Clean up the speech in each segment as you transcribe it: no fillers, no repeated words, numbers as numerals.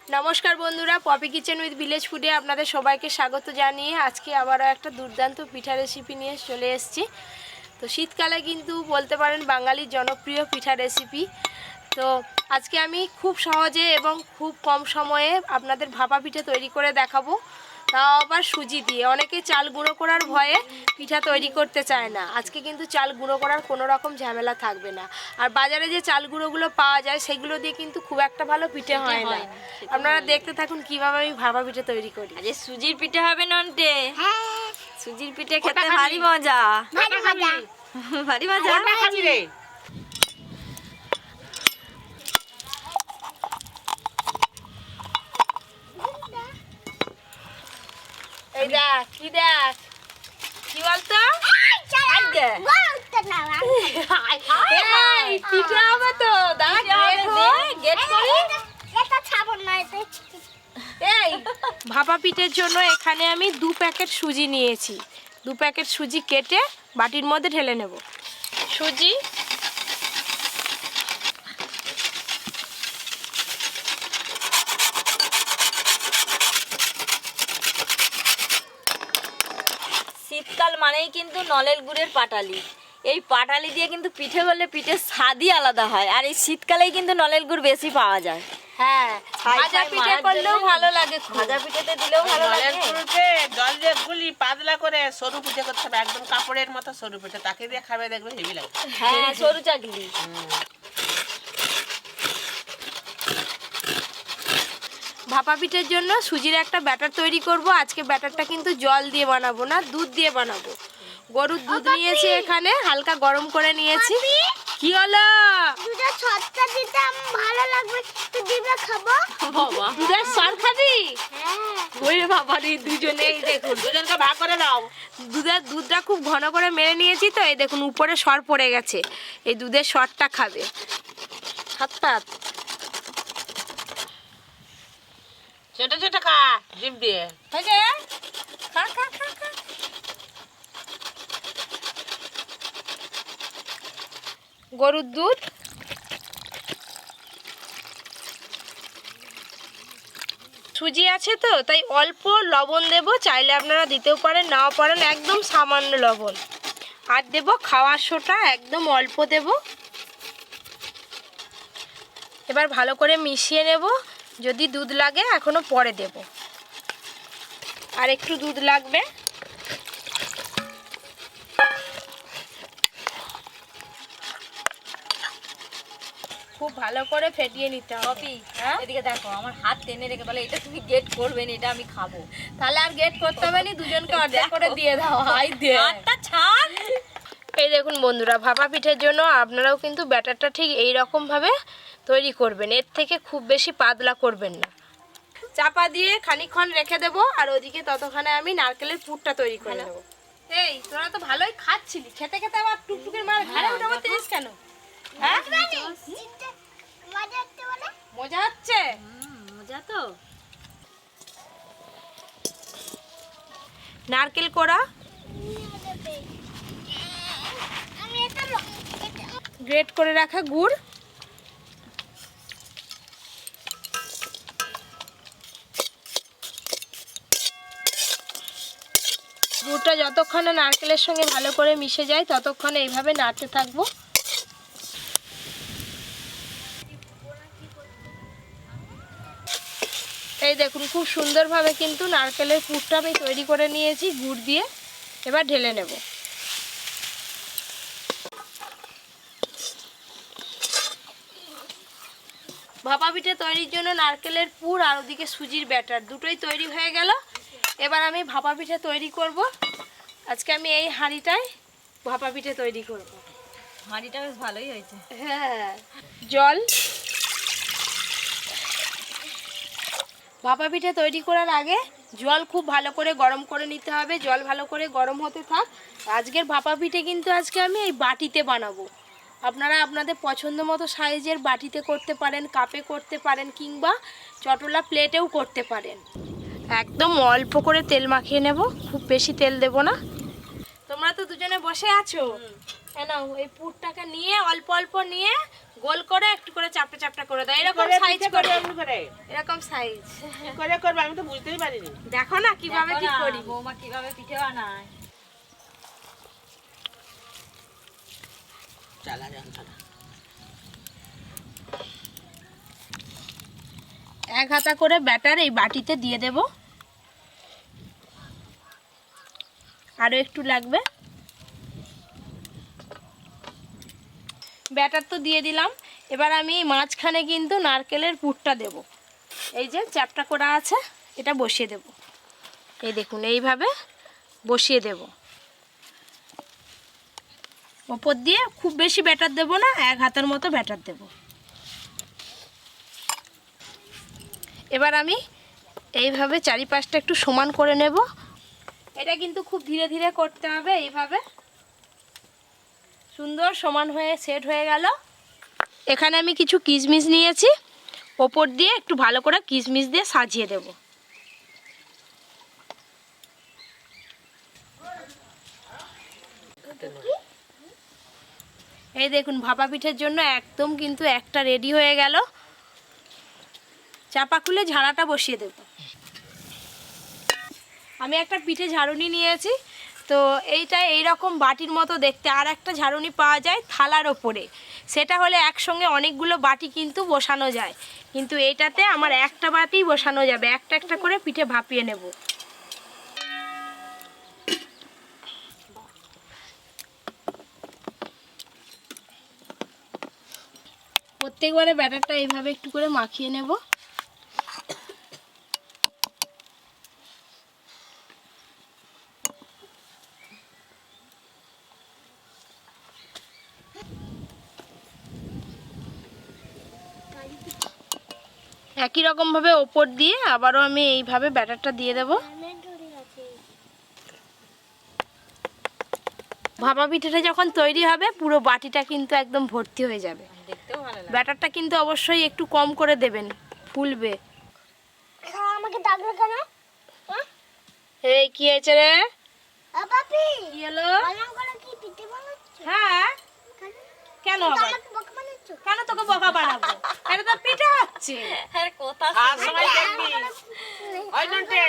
নমস্কার বন্ধুরা, poppy kitchen with village ফুডে আপনাদের সবাইকে স্বাগত জানিয়ে আজকে আবারও একটা দুর্দান্ত পিঠা রেসিপি নিয়ে চলে এসেছি। তো শীতকালে কিন্তু বলতে পারেন বাঙালির জনপ্রিয় পিঠা রেসিপি। তো আজকে আমি খুব সহজে এবং খুব কম সময়ে আপনাদের ভাপা পিঠা তৈরি করে দেখাবো, তাও আবার সুজি দিয়ে। অনেকে চাল গুঁড়ো করার ভয়ে পিঠা তৈরি করতে চায় না। আজকে কিন্তু চাল গুঁড়ো করার কোনো রকম ঝামেলা থাকবে না। আর বাজারে যে চাল গুঁড়োগুলো পাওয়া যায় সেগুলো দিয়ে কিন্তু খুব একটা ভালো পিঠে হয় না। আপনারা দেখতে থাকুন কিভাবে আমি ভাপা পিঠে তৈরি করি। আরে সুজির পিঠে হবে নন্টে। সুজির পিঠে খেতে ভারী মজা, ভারী মজা। এই দেখ কি দেখ কি বলতো, পিঠে হবে তো। এই ভাপা পিঠের জন্য এখানে আমি 2 প্যাকেট সুজি নিয়েছি। 2 প্যাকেট সুজি কেটে বাটির মধ্যে ঢেলে নেব। সুজি, শীতকাল মানেই কিন্তু নলের গুড়ের পাটালি। এই পাটালি দিয়ে কিন্তু পিঠে করলে পিঠের স্বাদই আলাদা হয়। আর এই শীতকালেই কিন্তু নলের গুড় বেশি পাওয়া যায়। হ্যাঁ, ভাজা পিঠে করলেও ভালো লাগে, ভাজা পিঠেতে দিলেও ভালো লাগে। জল দিয়ে গুলি পাতলা করে সরু পিঠে করতে হবে, একদম কাপড়ের মতো সরু পিঠে, তাকে দিয়ে খাবে দেখবে হেভি লাগে। হ্যাঁ, সরু চাকলি। ভাপা পিঠের জন্য সুজির একটা ব্যাটার তৈরি করব। আজকে ব্যাটারটা কিন্তু জল দিয়ে বানাবো না, দুধ দিয়ে বানাবো। গরুর দুধ নিয়েছি এখানে, হালকা গরম করে নিয়েছি। কি হলো? দুধের সরটা দিতে ভালো লাগবে, তো দিবে খাবো। বাবা, দুধের সর খাবি? হ্যাঁ, ওই বাবা রে, দুজনেই দেখুন, দুজনকে ভাগ করে নাও। দুধটা খুব ঘন করে মেরে নিয়েছি তো। এই দেখুন উপরে সর পড়ে গেছে, এই দুধের সরটা খাবে। হাত পাত ছোট ছোট খা জিভ দিয়ে। হয়েছে? খা খা খা খা। গরুর দুধ, সুজি আছে তো তাই অল্প লবণ দেব। চাইলে আপনারা দিতেও পারেন, নাও পারেন, একদম সামান্য লবণ। আর দেব খাওয়ার সোডা, একদম অল্প দেব। এবার ভালো করে মিশিয়ে নেব। যদি দুধ লাগে এখনো পরে দেব, আর একটু দুধ লাগবে। খুব ভালো করে ফেটিয়ে নিতে হবে। পপি, এদিকে দেখো, আমার হাত টেনে রেখে বলে এটা তুমি গেট করবে না, এটা আমি খাবো। তাহলে আর গেট করতে হবে না, দুজনকে অর্ধেক করে দিয়ে দাও। হাই দে, হাতটা ছাড়। এই দেখুন বন্ধুরা, ভাপা পিঠের জন্য আপনারাও কিন্তু ব্যাটারটা ঠিক এই রকম ভাবে তৈরি করবেন। এর থেকে খুব বেশি পাতলা করবেন না। চাপা দিয়ে খানিকক্ষণ রেখে দেবো, আর ওদিকে ততক্ষণে আমি নারকেলের পুরটা তৈরি করে নেবো। এই তোরা তো ভালোই খাচ্ছিলি, খেতে খেতে আবার টুকটুকির মার ঘাড়ে উঠে পড়তিস কেন? হ্যাঁ, মজা হচ্ছে? মজা তো। নারকেল কোড়া, গ্রেট করে রাখা গুড়, গুড়টা যতক্ষণে নারকেলের সঙ্গে ভালো করে মিশে যায় ততক্ষণে এইভাবে নাড়তে থাকবো। এই দেখুন খুব সুন্দরভাবে কিন্তু নারকেলের পুরটা আমি তৈরি করে নিয়েছি গুড় দিয়ে। এবার ঢেলে নেব। ভাপা পিঠে তৈরির জন্য নারকেলের পুর আর ওদিকে সুজির ব্যাটার দুটোই তৈরি হয়ে গেল। এবার আমি ভাপা পিঠে তৈরি করব। আজকে আমি এই হাঁড়িটায় ভাপা পিঠে তৈরি করব। হাঁড়িটা বেশ ভালোই হয়েছে। হ্যাঁ, জল। ভাপা পিঠে তৈরি করার আগে জল খুব ভালো করে গরম করে নিতে হবে। জল ভালো করে গরম হতে থাক। আজকের ভাপা পিঠে কিন্তু আজকে আমি এই বাটিতে বানাবো। আপনারা আপনাদের পছন্দ মতো সাইজের বাটিতে করতে পারেন, কাপে করতে পারেন, কিংবা চটলা প্লেটেও করতে পারেন। একদম অল্প করে তেল মাখিয়ে নেব, খুব বেশি তেল দেব না। তোমরা তো দুজনে বসে আছো, নাও এই পুরটাকে নিয়ে অল্প অল্প নিয়ে গোল করে একটু করে চাপটা চাপটা করে দাও, এরকম সাইজ করে, এরকম সাইজ করে করবে, আমি তো বুঝতেই পারিনি। দেখো না কিভাবে দেখো কি না, করি। বৌমা কিভাবে পিঠে বানায়। চালা যন্ত্রণা। এক হাতা করে ব্যাটার এই বাটিতে দিয়ে দেব, আরো একটু লাগবে। ব্যাটার তো দিয়ে দিলাম, এবার আমি মাঝখানে কিন্তু নারকেলের পুরটা দেব। এই যে চ্যাপটা করা আছে এটা বসিয়ে দেব, এই দেখুন এইভাবে বসিয়ে দেব। ওপর দিয়ে খুব বেশি ব্যাটার দেব না, এক হাতের মতো ব্যাটার দেব। এবার আমি এইভাবে চারিপাশটা একটু সমান করে নেব। এটা কিন্তু খুব ধীরে ধীরে করতে হবে, এইভাবে সুন্দর সমান হয়ে সেট হয়ে গেল। এখানে আমি কিছু কিশমিশ নিয়েছি, ওপর দিয়ে একটু ভালো করে কিশমিশ দিয়ে সাজিয়ে দেব। এই দেখুন ভাপা পিঠের জন্য একদম কিন্তু একটা রেডি হয়ে গেল। চাপা খুলে ঝাড়াটা বসিয়ে দেব। আমি একটা পিঠে ঝাড়ুনি নিয়েছি, তো এইটা এইরকম বাটির মতো দেখতে। আর একটা ঝাড়ুনি পাওয়া যায় থালার ওপরে, সেটা হলে একসঙ্গে অনেকগুলো বাটি কিন্তু বসানো যায়, কিন্তু এইটাতে আমার একটা বাটি বসানো যাবে। একটা একটা করে পিঠে ভাপিয়ে নেব। প্রত্যেকবারে ব্যাটারটা এইভাবে একটু করে মাখিয়ে নেব। একই রকম ভাবে ওপর দিয়ে আবারও আমি এইভাবে ব্যাটারটা দিয়ে দেব। ভাপা পিঠাটা যখন তৈরি হবে পুরো বাটিটা কিন্তু একদম ভর্তি হয়ে যাবে। দেখতেও ভালো লাগে। ব্যাটারটা কিন্তু অবশ্যই একটু কম করে দেবেন, ফুলবে। আমাকে ডাকলো কেন? এই কি হয়েছে রে? পাপি কি হলো? বানাম করে কি পিঠে বানাচ্ছ? হ্যাঁ, কেন আবার? আমাকে বকা বানাচ্ছ? কেন তোকে বকা বানাবো? এটা তো পিঠা হচ্ছে। হ্যাঁ, কথা আর সময় দেখবি, ওই নন্টে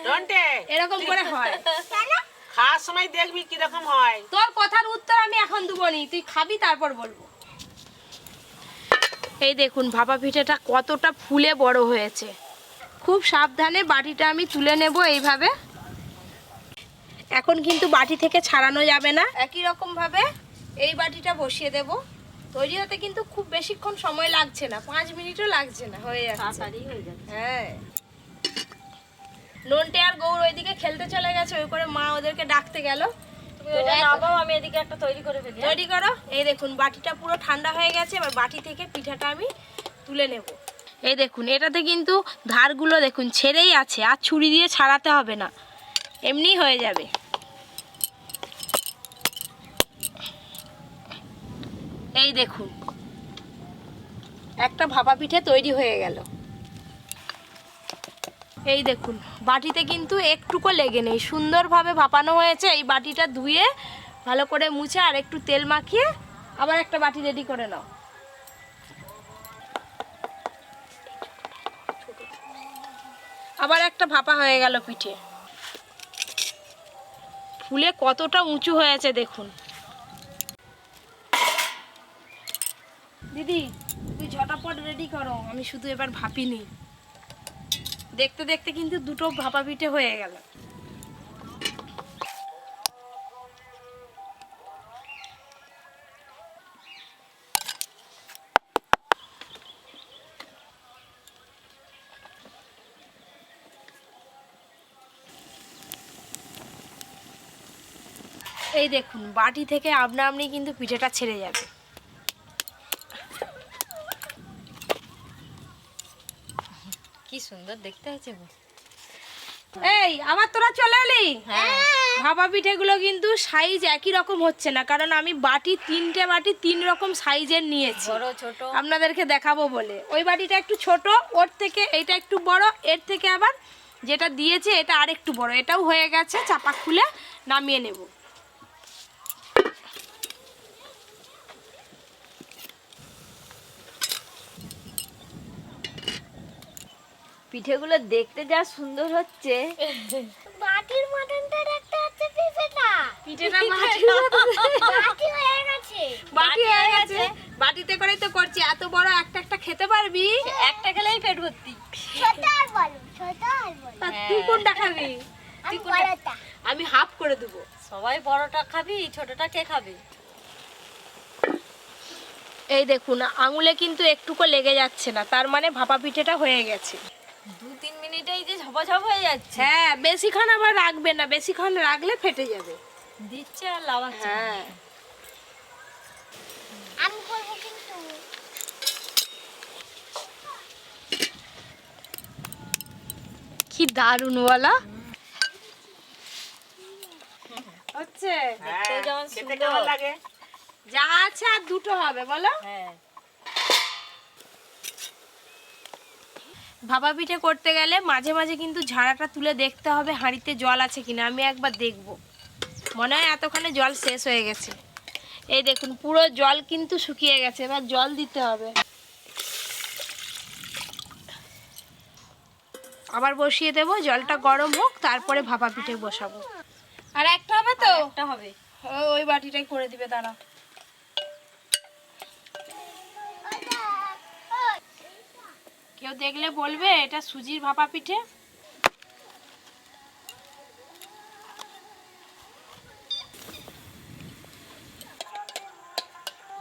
নন্টে, এরকম করে হয়। কেন? খাওয়ার সময় দেখবি কিরকম হয়। তোর কথার উত্তর আমি এখন দেবো নি, তুই খাবি তারপর বলবো। এই দেখুন ভাপা পিঠাটা কতটা ফুলে বড় হয়েছে। খুব সাবধানে বাটিটা আমি তুলে নেব এইভাবে। এখন কিন্তু বাটি থেকে ছাড়ানো যাবে না। একই রকম ভাবে এই বাটিটা বসিয়ে দেব। তৈরি হতে কিন্তু খুব বেশিক্ষণ সময় লাগছে না, 5 মিনিটও লাগছে না, হয়ে যাচ্ছে। তাড়াতাড়ি হয়ে যাবে। হ্যাঁ, নন্টে আর গৌর ওইদিকে খেলতে চলে গেছে, ওই করে মা ওদেরকে ডাকতে গেল। তুমি ওটা নামাও, আমি এদিকে একটা তৈরি করে ফেলি। তৈরি করো। এই দেখুন বাটিটা পুরো ঠান্ডা হয়ে গেছে, এবার বাটি থেকে পিঠাটা আমি তুলে নেব। এই দেখুন এটাতে কিন্তু ধারগুলো দেখুন ছেড়েই আছে, আর ছুরি দিয়ে ছাড়াতে হবে না, এমনি হয়ে যাবে। এই দেখুন একটা ভাপা পিঠে তৈরি হয়ে গেল। এই দেখুন বাটিতে কিন্তু একটুকু লেগে নেই, সুন্দরভাবে ভাপানো হয়েছে। এই বাটিটা ধুয়ে ভালো করে মুছে আর একটু তেল মাখিয়ে আবার একটা বাটি রেডি করে নাও। আবার একটা ভাপা হয়ে গেল পিঠে। ফুলে কতটা উঁচু হয়েছে দেখুন। দিদি তুই ঝটাপট রেডি করো, আমি শুধু এবার ভাপিনি। দেখতে দেখতে কিন্তু দুটো ভাপা পিঠে হয়ে গেল। এই দেখুন বাটি থেকে আপনা আপনি কিন্তু পিঠেটা ছেড়ে যাবে। কি সুন্দর দেখতে হয়েছে গো। এই আবার তোরা চলে এলি? ভাপা পিঠেগুলো কিন্তু সাইজ একই রকম হচ্ছে না, কারণ আমি বাটি 3টে বাটি 3 রকম সাইজের নিয়েছি, বড় ছোট আপনাদেরকে দেখাবো বলে। ওই বাটিটা একটু ছোট, ওর থেকে এইটা একটু বড়, এর থেকে আবার যেটা দিয়েছে এটা আরেকটু বড়। এটাও হয়ে গেছে, চাপা খুলে নামিয়ে নেব। পিঠেগুলো দেখতে যা সুন্দর হচ্ছে। বাটির মটনটা দেখতে হচ্ছে পিঠেটা। পিঠেটা বাটি হয়ে গেছে। বাটি হয়ে গেছে, বাটিতে করেই তো করছি। এত বড় একটা একটা খেতে পারবি? একটা খেলেই পেট ভর্তি। ছোট আর বলো, ছোট আর বলো। তা তুই কোনটা খাবি? আমি বড়টা। আমি হাফ করে দেবো। সবাই বড়টা খাবি, ছোটটা কে খাবে? এই দেখুন আঙুলে কিন্তু একটুকু লেগে যাচ্ছে না, তার মানে ভাপা পিঠেটা হয়ে গেছে। 2-3 মিনিটেই যে ঝপাঝপ হয়ে যাচ্ছে। হ্যাঁ, বেশিক্ষণ আবার রাখবে না, বেশিক্ষণ রাখলে ফেটে যাবে। দিচ্ছে আর লাগাচ্ছে। হ্যাঁ, আমি করবো কিন্তু। কি দারুণ বলা হচ্ছে। দেখতেও যেমন খেতে সুন্দর। কেমন লাগে? যা আছে আর দুটো হবে বলো। হ্যাঁ, ভাপা পিঠে করতে গেলে মাঝে মাঝে কিন্তু ঝাড়াটা তুলে দেখতে হবে হাঁড়িতে জল আছে কিনা। আমি একবার দেখব, মনে হয় এতক্ষণে জল শেষ হয়ে গেছে। এই দেখুন পুরো জল কিন্তু শুকিয়ে গেছে, এবার জল দিতে হবে। আবার বসিয়ে দেবো, জলটা গরম হোক, তারপরে ভাপা পিঠে বসাবো। আর একটা হবে তো? একটা হবে। ওই বাটিটাই করে দিবে দাঁড়া। কেউ দেখলে বলবে এটা সুজির ভাপা পিঠে।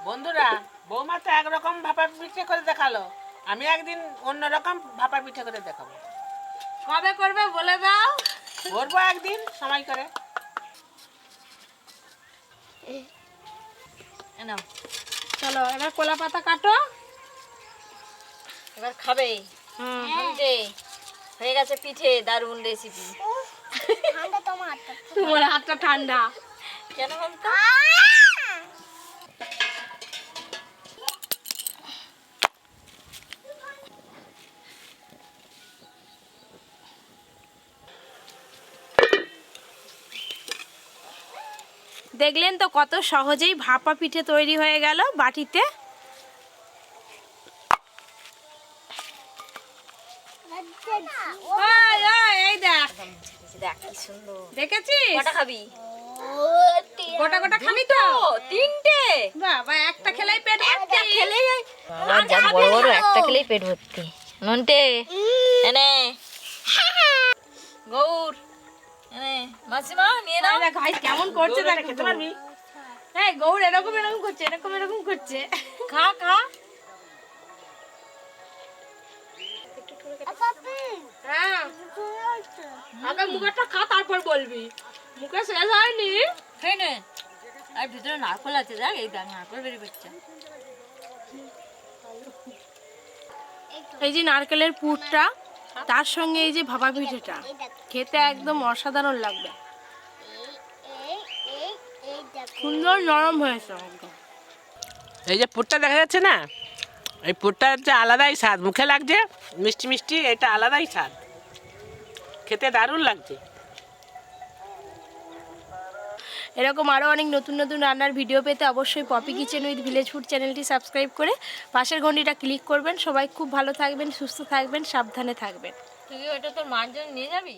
বন্ধুরা, বৌমা তো একরকম ভাপা পিঠে করে দেখালো, আমি একদিন অন্যরকম ভাপা পিঠে করে দেখাবো। কবে করবে বলে দাও। করবো একদিন সময় করে। এ নাও, চলো এবার কলা পাতা কাটো। এবার খাবে। শুনতে হয়ে গেছে পিঠে, দারুণ রেসিপি। ঠান্ডা তোমার হাতটা। তোমার হাতটা ঠান্ডা। কেন বলতো? দেখলেন তো কত সহজেই ভাপা পিঠে তৈরি হয়ে গেল বাটিতে। ওই, ওই, এই দেখ, দেখ কি সুন্দর। দেখেছিস? কটা খাবি? গোটা গোটা খাবি তো? 3টে। বাবা, একটা খেলাই পেট একটা ভর্তি। খেলেই বড় বড় একটা খেলেই পেট ভর্তি। নন্টে এনে, গৌর এনে, মাসিমা নিয়ে নাও। এই দেখ, ভাই কেমন করছে দেখ। খেতে পারবি? এই গৌর এরকম এরকম করছে, এরকম এরকম করছে। খা খা। হ্যাঁ, আগে মুখটা খা তারপর বলবি। মুখে শেষ হয়নি। খেয়ে নে। আর ভিতরে নারকল আছে, দেখ এই দেখ নারকল বেরিয়ে পড়ছে। এই যে নারকেলের পুরটা, তার সঙ্গে এই যে ভাপা পিঠেটা খেতে একদম অসাধারণ লাগবে। সুন্দর নরম হয়েছে একদম। এই যে পুরটা দেখা যাচ্ছে না, এই পুরটা হচ্ছে আলাদাই স্বাদ, মুখে লাগছে মিষ্টি মিষ্টি, এটা আলাদাই স্বাদ, খেতে দারুণ লাগছে। এরকম আরও অনেক নতুন নতুন রান্নার ভিডিও পেতে অবশ্যই Poppy kitchen with village food চ্যানেলটি সাবস্ক্রাইব করে পাশের ঘন্টিটা ক্লিক করবেন। সবাই খুব ভালো থাকবেন, সুস্থ থাকবেন, সাবধানে থাকবেন। তুই ওটা তোর মার জন্য নিয়ে যাবি?